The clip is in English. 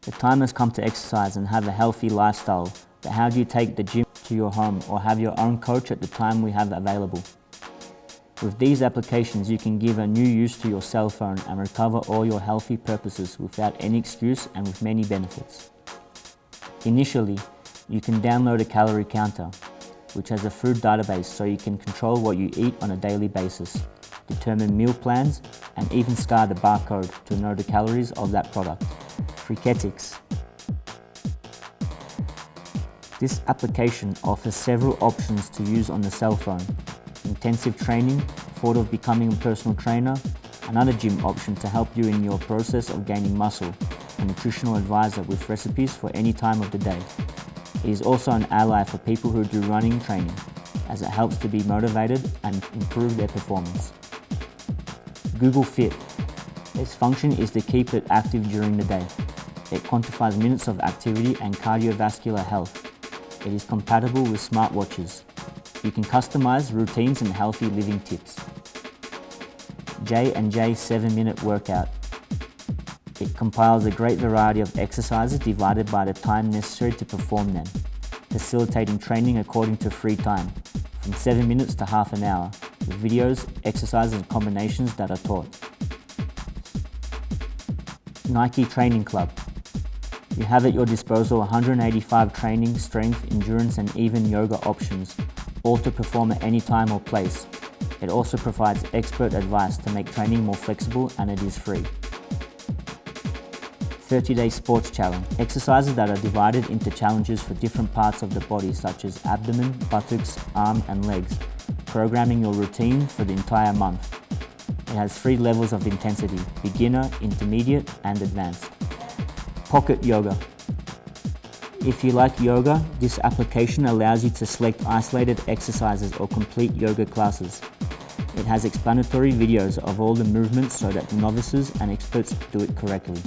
The time has come to exercise and have a healthy lifestyle, but how do you take the gym to your home or have your own coach at the time we have available? With these applications, you can give a new use to your cell phone and recover all your healthy purposes without any excuse and with many benefits. Initially, you can download a calorie counter, which has a food database so you can control what you eat on a daily basis, determine meal plans, and even scan the barcode to know the calories of that product. Freaketics. This application offers several options to use on the cell phone. Intensive training, thought of becoming a personal trainer, another gym option to help you in your process of gaining muscle, a nutritional advisor with recipes for any time of the day. It is also an ally for people who do running training, as it helps to be motivated and improve their performance. Google Fit. Its function is to keep it active during the day. It quantifies minutes of activity and cardiovascular health. It is compatible with smartwatches. You can customize routines and healthy living tips. J&J 7-minute workout. It compiles a great variety of exercises divided by the time necessary to perform them, facilitating training according to free time, from 7 minutes to half an hour, with videos, exercises and combinations that are taught. Nike Training Club. You have at your disposal 185 training, strength, endurance and even yoga options, all to perform at any time or place. It also provides expert advice to make training more flexible, and it is free. 30-day sports challenge. Exercises that are divided into challenges for different parts of the body such as abdomen, buttocks, arm and legs, programming your routine for the entire month. It has 3 levels of intensity: beginner, intermediate and advanced. Pocket Yoga. If you like yoga, this application allows you to select isolated exercises or complete yoga classes. It has explanatory videos of all the movements so that novices and experts do it correctly.